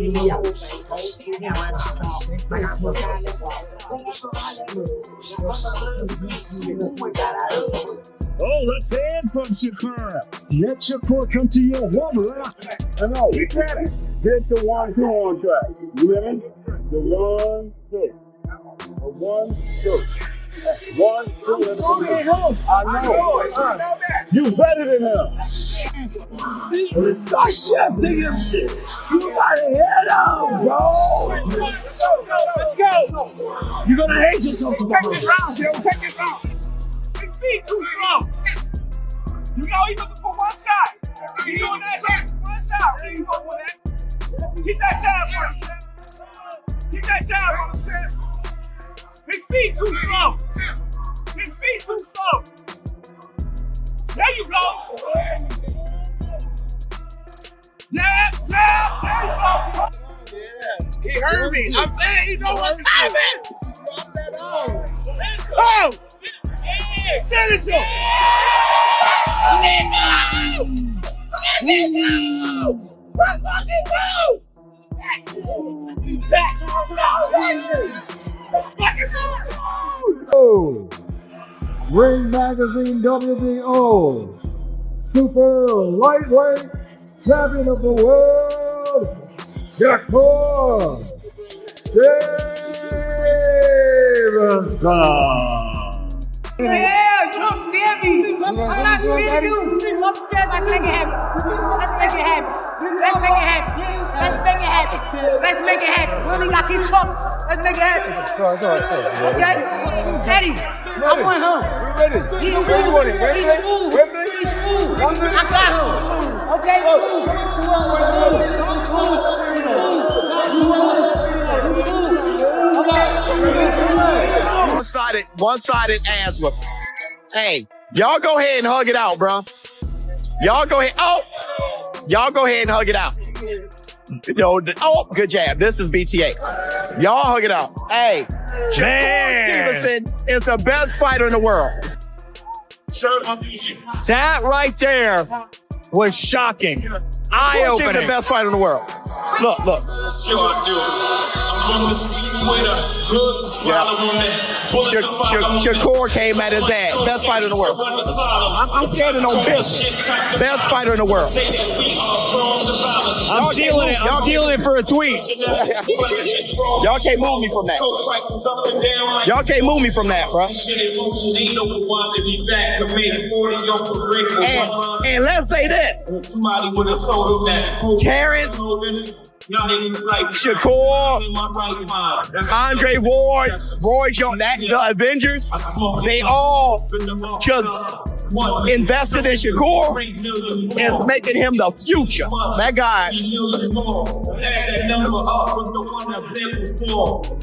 Oh, let's hear from Shakur. Let Shakur come to your woman. I know, we got it. Hit the 1-2 on track. You hear me? The 1-2. The 1-2. 1-2. I know. You better than him. Stop shifting him. You gotta hit him, bro. Let's go. You're gonna hate yourself tomorrow. Take this round, yo. Take this round. His feet too slow. You know he's looking for one shot. He's doing that one shot. Where you going with that? Keep that jab on him. Keep that jab on him. His feet too slow. His feet too slow. There you go. Jab, jab. There you go. Yeah, he heard me. I'm saying he know what's happening. Let's go. Finish him. Oh, Ring Magazine WBO Super Lightweight Champion of the World, Shakur Stevenson. Yeah, you don't scare me. I'm not scared of you. I'm scared. Let's make it happen. Let's make it happen. Let's make it happen. Let's make it happen. Let's make it happen. We only got to keep talking. Let's make it happen. Okay? Eddie, I want him. We're ready. He's Where you want it? He's food. He's food. I got him. Okay? One-sided ass whoop. Hey, y'all go ahead and hug it out, bro. Y'all go ahead. Oh, y'all go ahead and hug it out. Good jab. This is BTA. Y'all hug it out. Hey, Shakur Stevenson is the best fighter in the world. That right there was shocking. Eye-opening. The best fighter in the world. Look. Shakur came at his ass. Best fighter in the world. I'm standing on business. Best fighter in the world. I'm stealing it. I'm stealing it for a tweet. Y'all can't move me from that. Y'all can't move me from that, bro. And let's say that. Terrence, Shakur, Andre Ward, Roy Jones, the Avengers, they all just invested in Shakur and making him the future. That guy,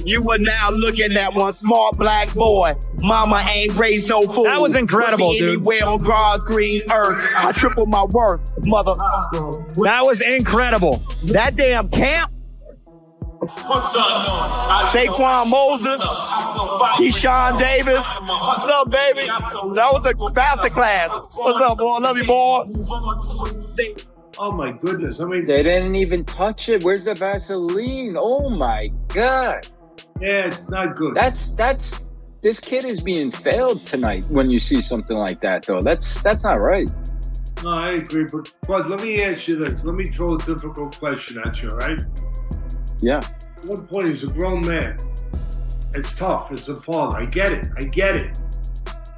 you were now looking at one smart black boy. Mama ain't raised no fool. That was incredible, dude. Anywhere on God's green earth, I triple my worth, mother. That was incredible. That damn camp. Saquon Moses, Keyshawn Davis. What's up, baby? That was a master class. What's up, boy? Love you, boy. Oh my goodness! I mean, they didn't even touch it. Where's the Vaseline? Oh my God! Yeah, it's not good. That's this kid is being failed tonight. When you see something like that, though, that's not right. No, I agree. But let me ask you this. Let me throw a difficult question at you. All right? Yeah. At one point, he's a grown man. It's tough. It's a father. I get it.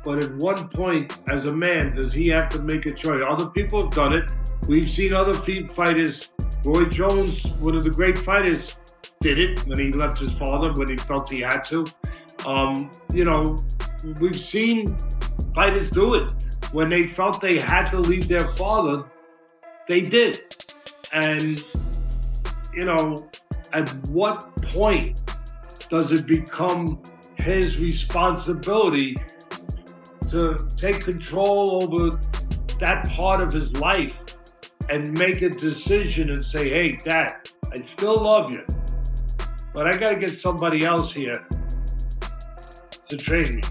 But at one point, as a man, does he have to make a choice? Other people have done it. We've seen other fighters. Roy Jones, one of the great fighters, did it when he left his father, when he felt he had to. We've seen fighters do it. When they felt they had to leave their father, they did. And, at what point does it become his responsibility to take control over that part of his life and make a decision and say, hey, Dad, I still love you, but I got to get somebody else here to train me?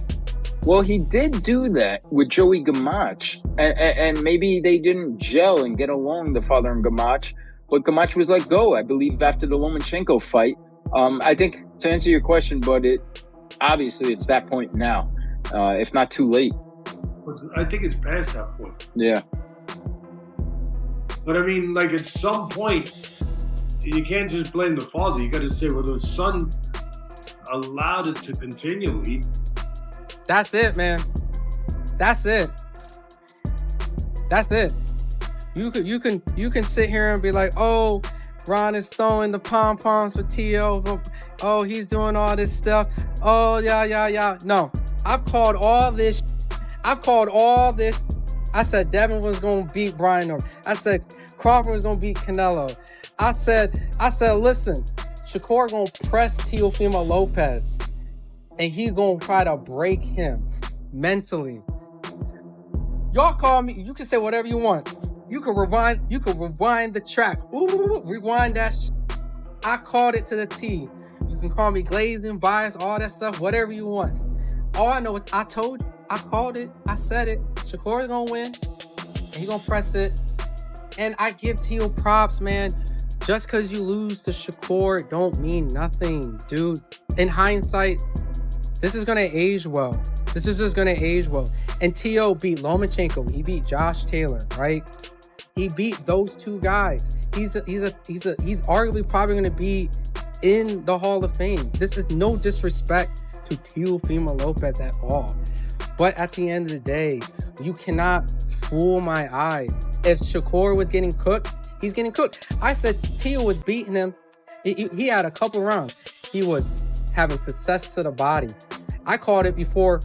Well, he did do that with Joey Gamache, and maybe they didn't gel and get along, the father and Gamache. but Camacho was let go, I believe, after the Lomachenko fight. I think to answer your question, but obviously it's that point now, if not too late. I think it's past that point. Yeah. But I mean, like at some point, you can't just blame the father. You got to say, well, the son allowed it to continue. That's it, man. That's it. That's it. You can sit here and be like, oh, Ron is throwing the pom-poms for Tio. Oh, he's doing all this stuff. Oh, yeah. No, I've called all this. I said Devin was going to beat Brian Norton. I said Crawford was going to beat Canelo. I said, listen, Shakur going to press Teofimo Lopez, and he going to try to break him mentally. Y'all call me. You can say whatever you want. You can rewind the track. Ooh, rewind that. I called it to the T. You can call me glazing, bias, all that stuff, whatever you want. All I know is I told you. I called it. I said it. Shakur's gonna win, and he gonna press it. And I give Tio props, man. Just because you lose to Shakur don't mean nothing, dude. In hindsight, this is gonna age well. This is just gonna age well. And Tio beat Lomachenko. He beat Josh Taylor, right? He beat those two guys. He's arguably probably gonna be in the Hall of Fame. This is no disrespect to Teofimo Lopez at all. But at the end of the day, you cannot fool my eyes. If Shakur was getting cooked, he's getting cooked. I said Tio was beating him. He had a couple rounds. He was having success to the body. I called it before.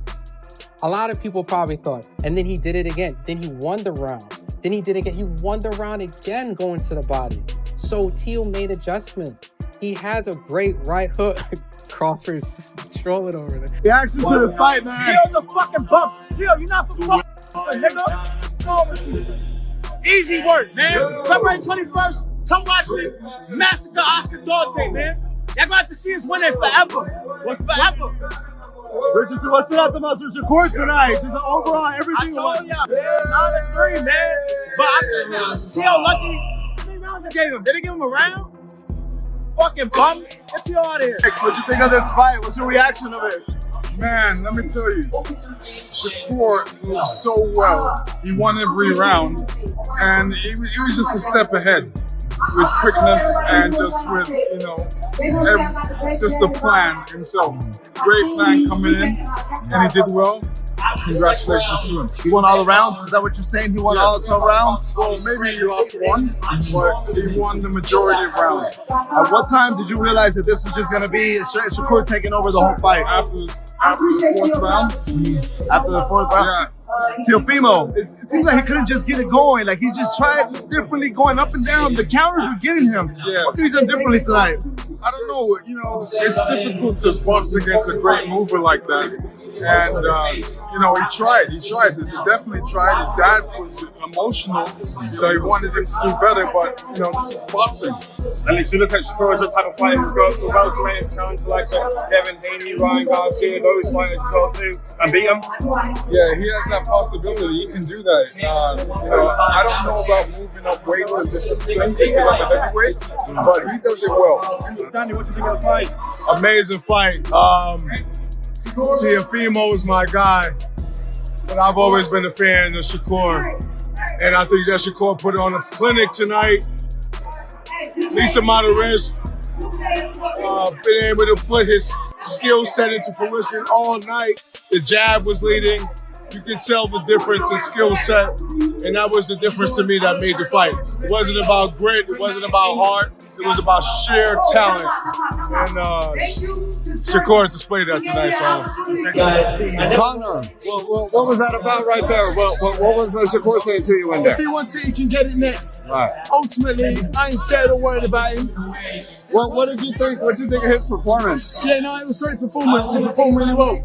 A lot of people probably thought. And then he did it again. Then he won the round. Then he did it again. He won the round again going to the body. So Tio made adjustment. He has a great right hook. Crawford's strolling over there. Reaction to the fight, man. Tio's a fucking bump. Tio, you're not from nigga. Easy work, man. February 21st, come watch me massacre Oscar Duarte, man. Y'all gonna have to see us win it forever. What's forever? Richardson, what's up the most for Shakur tonight? Just overall, everything. I told y'all, man, 9-3, man. But Tio lucky. How many rounds they gave him? Did they give him a round? Fucking bum. Get Tio out of here. What'd you think of this fight? What's your reaction of it? Man, let me tell you, Shakur moved so well. He won every round, and he was just a step ahead with quickness and just with, just the plan himself. Great plan coming in, and he did well. Congratulations to him. He won all the rounds? Is that what you're saying? He won all 12 rounds? Well, maybe he lost one, but he won the majority of rounds. At what time did you realize that this was just going to be Shakur taking over the whole fight? After the fourth round. After the fourth round? Yeah. Teofimo, it seems like he couldn't just get it going. Like he just tried differently, going up and down. The counters were getting him. Yeah. What could he done differently tonight? I don't know. It's difficult to box against a great mover like that. And, he tried. He definitely tried. His dad was emotional. He wanted him to do better, but, this is boxing. And if you look at Shakur as a type of fighter who goes to welterweight and challenge like Devin Haney, Ryan Garcia, those fighters go to and beat them. Yeah, he has that possibility. He can do that. I don't know about moving up weights and different things because I'm a heavyweight, but he does it well. Danny, what do you think of the fight? Amazing fight. Teofimo is my guy, but I've always been a fan of Shakur, and I think that Shakur put on a clinic tonight. Least amount of risk. Been able to put his skill set into fruition all night. The jab was leading. You can tell the difference in skill set, and that was the difference to me that made the fight. It wasn't about grit, it wasn't about heart, it was about sheer talent. And Shakur displayed that tonight, so. Connor, what was that about right there? What was Shakur saying to you in there? If he wants it, he can get it next. Right. Ultimately, I ain't scared or worried about him. What did you think? What did you think of his performance? Yeah, no, it was a great performance. He performed really well.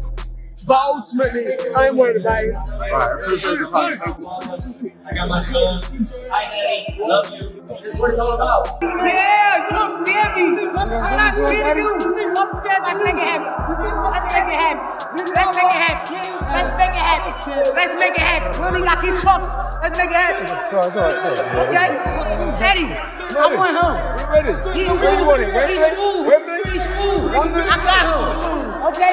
But ultimately, I ain't worried about it. All right, I appreciate your time. Thank you. I got my son. Hi, Daddy. Love you. This is what it's all about. Yeah, you don't scare me. I'm not scared of you. Upstairs, let's make it happen. Let's make it happen. Let's make it happen. Let's make it happen. Let's make it happen. We only got to keep talking. Let's make it happen. Okay? Eddie, I want him. He's cool. He's cool. I got him. Okay?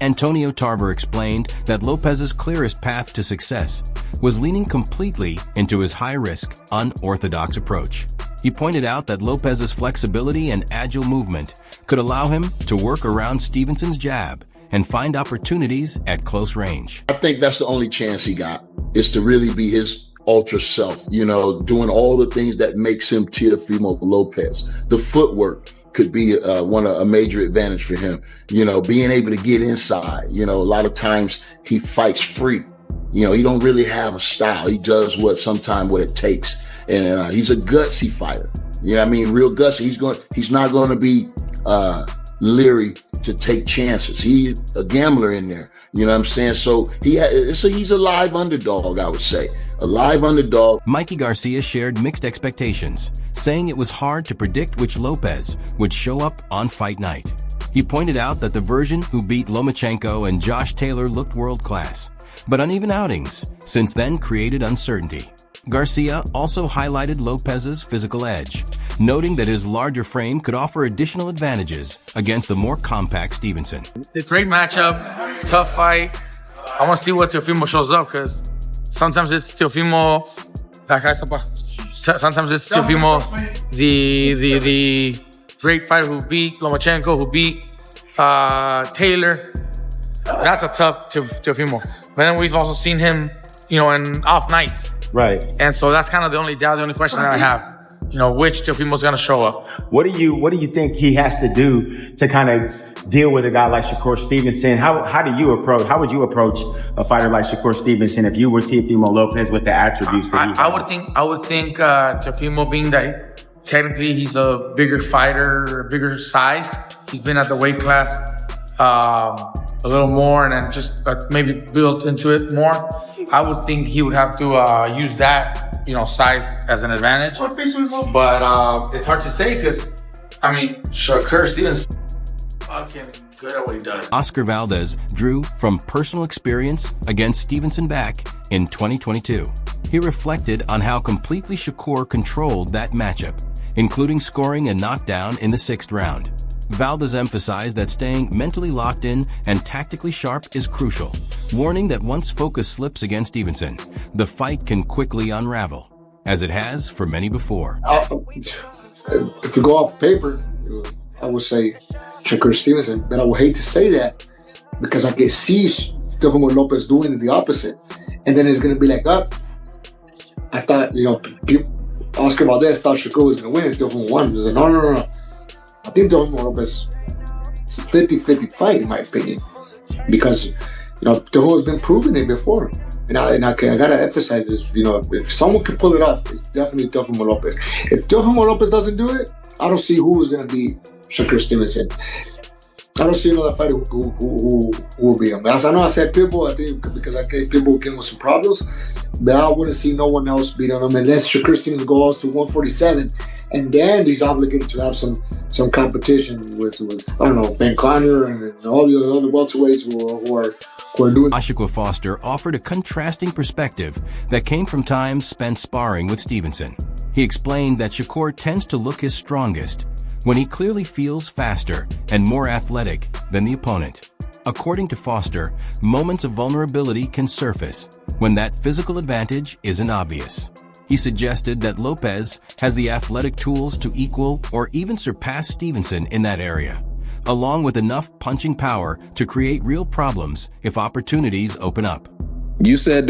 Antonio Tarver explained that Lopez's clearest path to success was leaning completely into his high-risk, unorthodox approach. He pointed out that Lopez's flexibility and agile movement could allow him to work around Stevenson's jab and find opportunities at close range. I think that's the only chance he got, is to really be his ultra self, doing all the things that makes him Teofimo Lopez. The footwork could be a major advantage for him, being able to get inside. A lot of times he fights free. He don't really have a style. He does what it takes. And he's a gutsy fighter. Real gutsy. He's not going to be leery to take chances. He's a gambler in there. You know what I'm saying? So he's a live underdog, I would say. A live underdog. Mikey Garcia shared mixed expectations, saying it was hard to predict which Lopez would show up on fight night. He pointed out that the version who beat Lomachenko and Josh Taylor looked world-class, but uneven outings since then created uncertainty. Garcia also highlighted Lopez's physical edge, noting that his larger frame could offer additional advantages against the more compact Stevenson. It's a great matchup, tough fight. I want to see what Teofimo shows up, because sometimes it's Teofimo, the great fighter who beat Lomachenko, who beat Taylor. That's a tough Teofimo. But then we've also seen him, in off nights. Right. And so that's kind of the only question that I have. Which Teofimo's going to show up. What do you think he has to do to kind of deal with a guy like Shakur Stevenson? How would you approach a fighter like Shakur Stevenson if you were Teofimo Lopez with the attributes that he has? I would think Teofimo, being that technically he's a bigger fighter, a bigger size, he's been at the weight class a little more, and then just maybe built into it more. I would think he would have to use that, size as an advantage. But it's hard to say, because Shakur Stevenson fucking good at what he does. Oscar Valdez drew from personal experience against Stevenson back in 2022. He reflected on how completely Shakur controlled that matchup, including scoring a knockdown in the 6th round. Valdez emphasized that staying mentally locked in and tactically sharp is crucial, warning that once focus slips against Stevenson, the fight can quickly unravel, as it has for many before. If you go off paper, I would say Shakur Stevenson, but I would hate to say that, because I can see Teofimo Lopez doing the opposite, and then it's going to be like, I thought, Oscar Valdez thought Shakur was going to win, and Teofimo won. He was like, no. I think Teofimo Lopez, it's a 50-50 fight, in my opinion, because Teofimo's been proving it before, and I gotta emphasize this. If someone can pull it off, it's definitely Teofimo Lopez. If Teofimo Lopez doesn't do it, I don't see who is gonna beat Shakur Stevenson. I don't see another fighter who will beat him. As I know, I said Pitbull, I think, because I gave Pitbull came with some problems, but I wouldn't see no one else beating him unless Shakur Stevenson goes to 147. And then he's obligated to have some competition with I don't know, Ben Conner and all the other welterweights who are doing. Ashikwa Foster offered a contrasting perspective that came from time spent sparring with Stevenson. He explained that Shakur tends to look his strongest when he clearly feels faster and more athletic than the opponent. According to Foster, moments of vulnerability can surface when that physical advantage isn't obvious. He suggested that Lopez has the athletic tools to equal or even surpass Stevenson in that area, along with enough punching power to create real problems if opportunities open up. You said,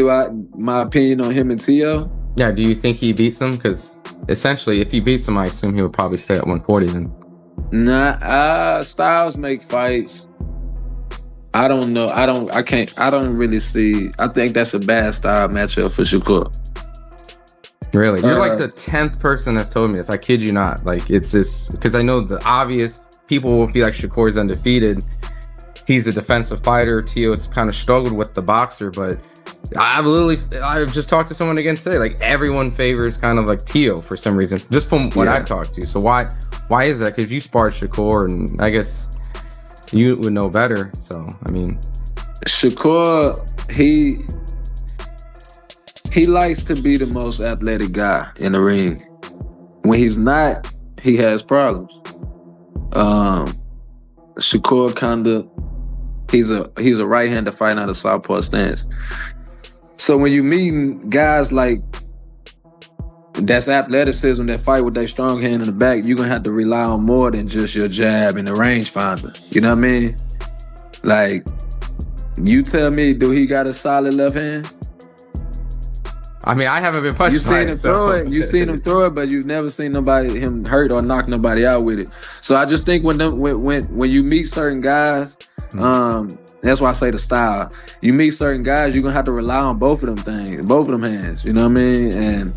my opinion on him and Teo? Yeah, do you think he beats him? Because essentially, if he beats him, I assume he would probably stay at 140 then. Nah, styles make fights. I don't know. I don't really see. I think that's a bad style matchup for Shakur. Really? You're like the 10th person that's told me this. I kid you not. Like, it's just because I know the obvious people will be like, Shakur's undefeated. He's a defensive fighter. Teo's kind of struggled with the boxer, but I've just talked to someone again today. Like, everyone favors kind of like Teo for some reason, just from what I've talked to. So why is that? Because you sparred Shakur, and I guess You would know better. So, I mean, Shakur, he likes to be the most athletic guy in the ring. When he's not, he has problems. Shakur kinda, he's a right-hander fighting out of southpaw stance. So when you meet guys like that's athleticism that fight with their strong hand in the back, you're gonna have to rely on more than just your jab and the rangefinder. You know what I mean? Like, you tell me, do he got a solid left hand? I mean, I haven't been punched. You seen him throw it. You seen him throw it, but you've never seen him hurt or knock nobody out with it. So I just think when you meet certain guys, that's why I say the style. You meet certain guys, you're gonna have to rely on both of them things, both of them hands. You know what I mean? And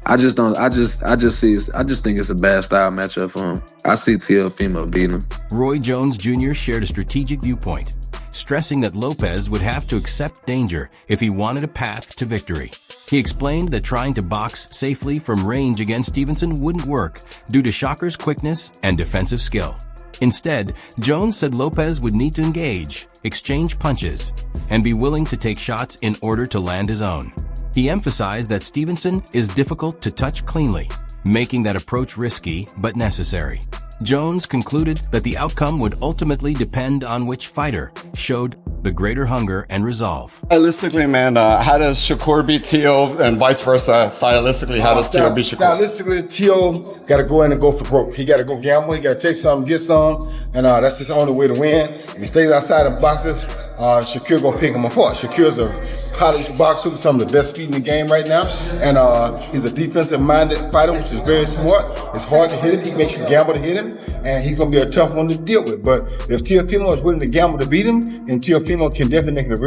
I just think it's a bad style matchup for him. I see Teofimo beating him. Roy Jones Jr. shared a strategic viewpoint, stressing that Lopez would have to accept danger if he wanted a path to victory. He explained that trying to box safely from range against Stevenson wouldn't work due to Shakur's quickness and defensive skill. Instead, Jones said Lopez would need to engage, exchange punches, and be willing to take shots in order to land his own. He emphasized that Stevenson is difficult to touch cleanly, making that approach risky but necessary. Jones concluded that the outcome would ultimately depend on which fighter showed the greater hunger and resolve. Stylistically, man, how does Shakur beat Teo and vice versa? Stylistically, how does Teo beat Shakur? Stylistically, Teo got to go in and go for broke. He got to go gamble. He got to take some, get some, and that's his only way to win. If he stays outside the boxes, Shakur gonna pick him apart. Shakur's a polished boxer with some of the best feet in the game right now, and he's a defensive-minded fighter, which is very smart. It's hard to hit him. He makes you gamble to hit him, and he's gonna be a tough one to deal with. But if Teofimo is willing to gamble to beat him, then Teofimo can definitely make him a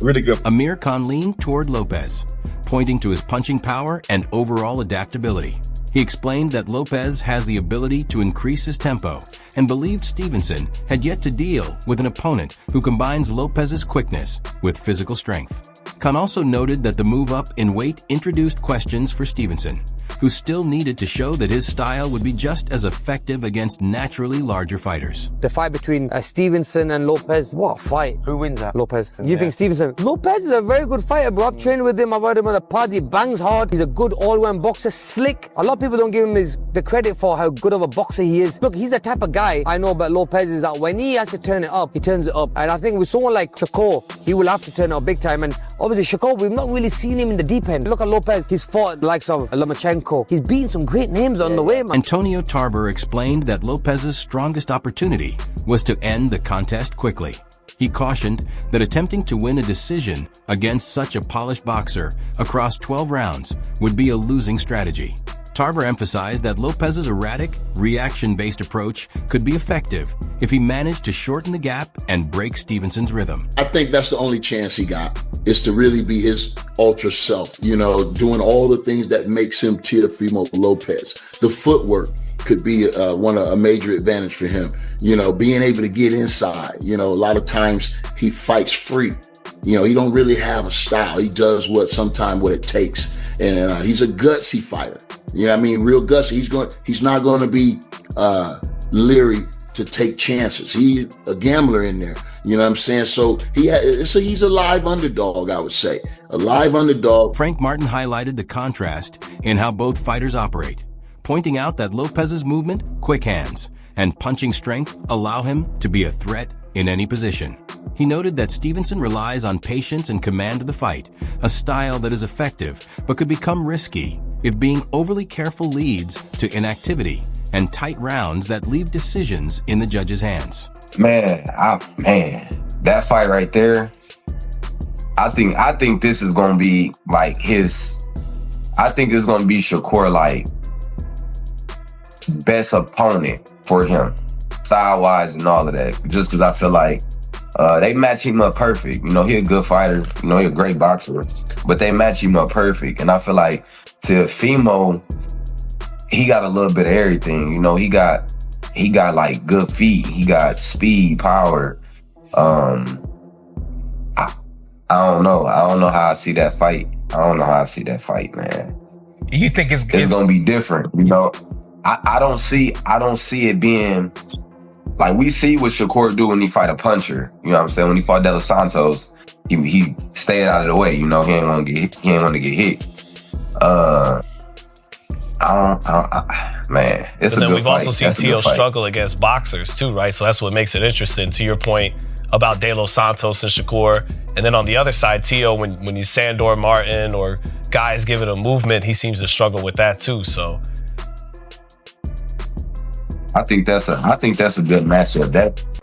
really good. Amir Khan leaned toward Lopez, pointing to his punching power and overall adaptability. He explained that Lopez has the ability to increase his tempo and believed Stevenson had yet to deal with an opponent who combines Lopez's quickness with physical strength. Khan also noted that the move up in weight introduced questions for Stevenson, who still needed to show that his style would be just as effective against naturally larger fighters. The fight between Stevenson and Lopez, what a fight. Who wins that? Lopez. You think Stevenson? Lopez is a very good fighter, bro. I've trained with him. I've heard him on the pod. He bangs hard. He's a good all-round boxer, slick. A lot of people don't give him the credit for how good of a boxer he is. Look, he's the type of guy I know about Lopez is that when he has to turn it up, he turns it up. And I think with someone like Shakur, he will have to turn it up big time. And obviously Shakur, we've not really seen him in the deep end. Look at Lopez. He's fought the likes of Lomachenko. He's beaten some great names on the way, man. Antonio Tarver explained that Lopez's strongest opportunity was to end the contest quickly. He cautioned that attempting to win a decision against such a polished boxer across 12 rounds would be a losing strategy. Tarver emphasized that Lopez's erratic, reaction-based approach could be effective if he managed to shorten the gap and break Stevenson's rhythm. I think that's the only chance he got, is to really be his ultra self, doing all the things that makes him Teofimo Lopez. The footwork could be a major advantage for him. Being able to get inside. A lot of times he fights free. He don't really have a style. He does what it takes. And he's a gutsy fighter. Real gutsy. He's not going to be leery to take chances. He's a gambler in there. You know what I'm saying? So he's a live underdog, I would say. A live underdog. Frank Martin highlighted the contrast in how both fighters operate, pointing out that Lopez's movement, quick hands, and punching strength allow him to be a threat in any position. He noted that Stevenson relies on patience and command of the fight, a style that is effective but could become risky if being overly careful leads to inactivity and tight rounds that leave decisions in the judge's hands. Man, that fight right there, I think this is going to be like I think it's going to be Shakur like best opponent for him, style-wise and all of that, just because I feel like they match him up perfect. He a good fighter. He a great boxer, but they match him up perfect. And I feel like Teofimo, he got a little bit of everything. He got like good feet. He got speed, power. I don't know. I don't know how I see that fight. Man. You think it's gonna be different? I don't see it being Like we see what Shakur do when he fight a puncher. You know what I'm saying? When he fought De Los Santos, he stayed out of the way. You know, he didn't want to get hit. Man, it's a good fight. And then we've also seen That's a Teo good fight. struggle against boxers too, right? So that's what makes it interesting. To your point about De Los Santos and Shakur, and then on the other side, Teo, when you Sandor Martin or guys giving him movement, he seems to struggle with that too. So I think that's a good matchup.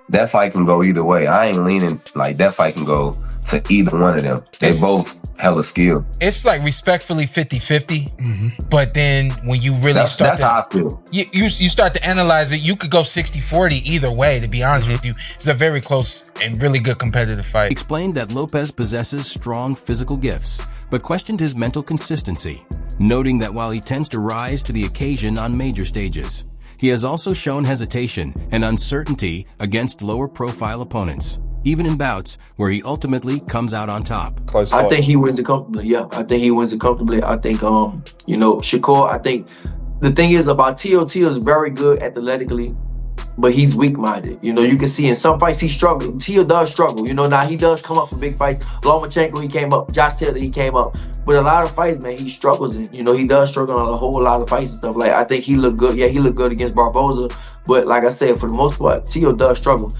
That fight can go either way. I ain't leaning like that fight can go to either one of them. They both hella skilled. It's like respectfully 50-50, but then when you really That's how I feel. You start to analyze it, you could go 60-40 either way, to be honest with you. It's a very close and really good competitive fight. Explained that Lopez possesses strong physical gifts, but questioned his mental consistency, noting that while he tends to rise to the occasion on major stages, he has also shown hesitation and uncertainty against lower-profile opponents, even in bouts where he ultimately comes out on top. I think he wins it comfortably. Yeah, I think he wins it comfortably. I think, Shakur, I think the thing is about Teo is very good athletically, but he's weak-minded. You know, you can see in some fights he's struggling. Teo does struggle. You know, now he does come up for big fights. Lomachenko, he came up. Josh Taylor, he came up. But a lot of fights, man, he struggles. And, you know, he does struggle on a whole lot of fights and stuff. Like, I think he looked good. Yeah, he looked good against Barboza. But like I said, for the most part, Teo does struggle.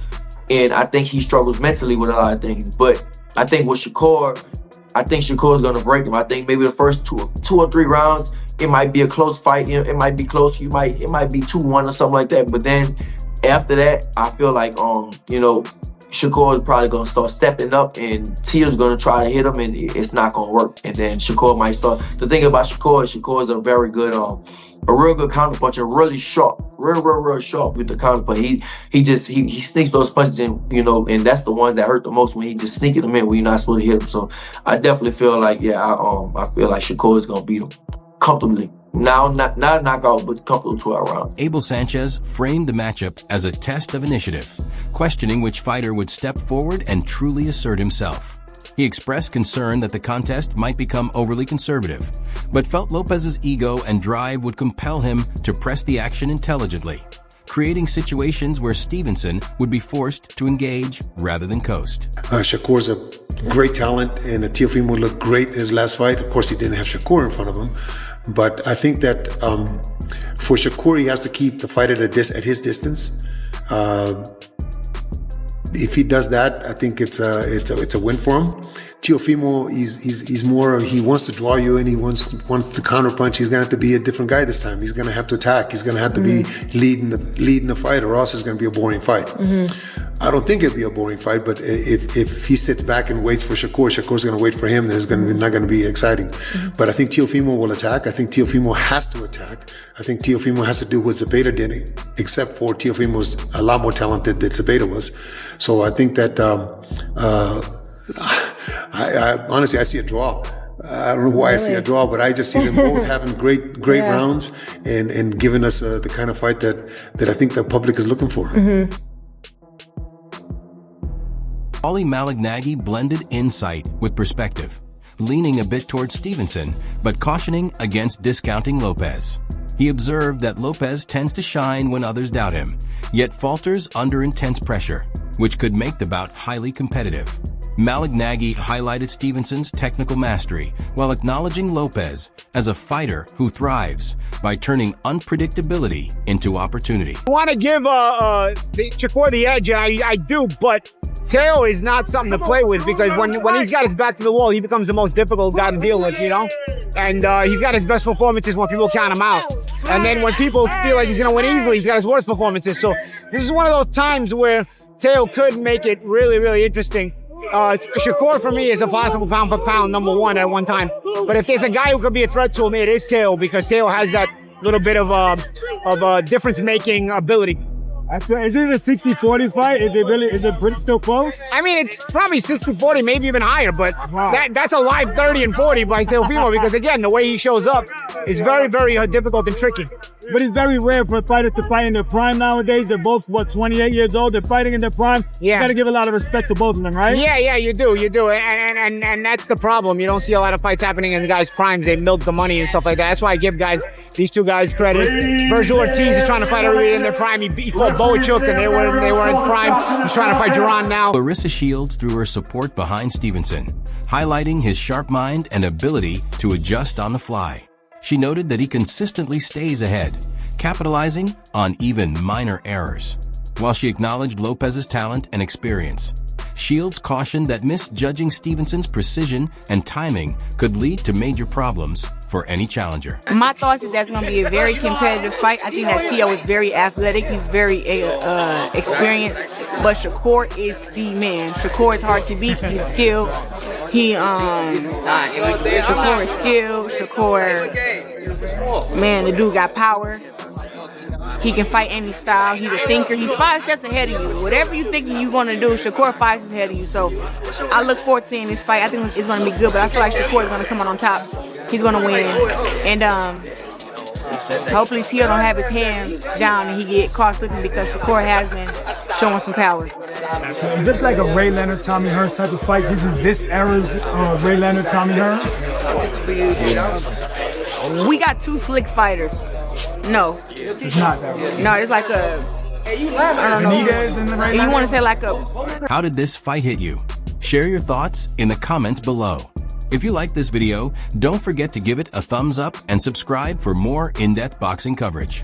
And I think he struggles mentally with a lot of things. But I think with Shakur, I think Shakur's going to break him. I think maybe the first two or three rounds, it might be a close fight. You know, it might be close. It might be 2-1 or something like that. But then after that, I feel like, Shakur is probably going to start stepping up and Teo's going to try to hit him and it's not going to work. And then Shakur might start. The thing about Shakur is a very good, a real good counterpuncher, really sharp, real sharp with the counterpunch. He sneaks those punches in, and that's the ones that hurt the most when he just sneaking them in when you're not supposed to hit them. So I definitely feel like, I feel like Shakur is going to beat him comfortably. Now, not knockout, but comfortable 12 rounds. Abel Sanchez framed the matchup as a test of initiative, questioning which fighter would step forward and truly assert himself. He expressed concern that the contest might become overly conservative, but felt Lopez's ego and drive would compel him to press the action intelligently, creating situations where Stevenson would be forced to engage rather than coast. Shakur's a great talent, and Teofimo looked great in his last fight. Of course, he didn't have Shakur in front of him, but I think that for Shakur, he has to keep the fight at his distance. If he does that, I think it's a win for him. Teofimo, he's more, he wants to draw you in, he wants to counterpunch. He's gonna have to be a different guy this time. He's gonna have to attack. He's gonna have to be leading the fight, or else it's gonna be a boring fight. I don't think it'd be a boring fight, but if he sits back and waits for Shakur's gonna wait for him, then it's not gonna be exciting. But I think Teofimo will attack. I think Teofimo has to attack. I think Teofimo has to do what Zepeda did, except for Teofimo's a lot more talented than Zepeda was. So I think that I honestly, I see a draw. I don't know why I see a draw, but I just see them both having great rounds and giving us the kind of fight that I think the public is looking for. Ali Malignaggi blended insight with perspective, leaning a bit towards Stevenson, but cautioning against discounting Lopez. He observed that Lopez tends to shine when others doubt him, yet falters under intense pressure, which could make the bout highly competitive. Malignaggi highlighted Stevenson's technical mastery while acknowledging Lopez as a fighter who thrives by turning unpredictability into opportunity. I want to give Shakur the edge, and I do, but Teo is not something to play with, because when he's got his back to the wall, he becomes the most difficult guy to deal with, And he's got his best performances when people count him out. And then when people feel like he's going to win easily, he's got his worst performances. So this is one of those times where Teo could make it really, really interesting. Shakur, for me, is a possible pound-for-pound number one at one time. But if there's a guy who could be a threat to him, it is Teo, because Teo has that little bit of difference-making ability. Is it a 60-40 fight? Is it pretty still close? I mean, it's probably 60-40, maybe even higher, but that's a live 30 and 40 by Teofimo, because again, the way he shows up is very, very difficult and tricky. But it's very rare for fighters to fight in their prime nowadays. They're both, 28 years old. They're fighting in their prime. Yeah. You got to give a lot of respect to both of them, right? Yeah, you do. And that's the problem. You don't see a lot of fights happening in the guys' primes. They milk the money and stuff like that. That's why I give these two guys credit. Virgil Ortiz is trying to fight everybody in their prime. He fought Boachuk, and they were in prime. He's trying to fight Duran now. Clarissa Shields threw her support behind Stevenson, highlighting his sharp mind and ability to adjust on the fly. She noted that he consistently stays ahead, capitalizing on even minor errors. While she acknowledged Lopez's talent and experience, Shields cautioned that misjudging Stevenson's precision and timing could lead to major problems for any challenger. My thoughts is that's going to be a very competitive fight. I think that Tio is very athletic. He's very experienced, but Shakur is the man. Shakur is hard to beat. He's skilled. Shakur is skilled. Shakur, man, the dude got power. He can fight any style. He's a thinker. He's 5 steps ahead of you. Whatever you think you're going to do, Shakur 5 steps ahead of you. So I look forward to seeing this fight. I think it's going to be good, but I feel like Shakur is going to come out on top. He's going to win. And hopefully Tio don't have his hands down and he get caught slipping, because Shakur has been showing some power. Is this like a Ray Leonard, Tommy Hearns type of fight? This is this era's Ray Leonard, Tommy Hearns? We got 2 slick fighters. No. It's not that way. No, it's like a... I don't know. You want to say like a... How did this fight hit you? Share your thoughts in the comments below. If you like this video, don't forget to give it a thumbs up and subscribe for more in-depth boxing coverage.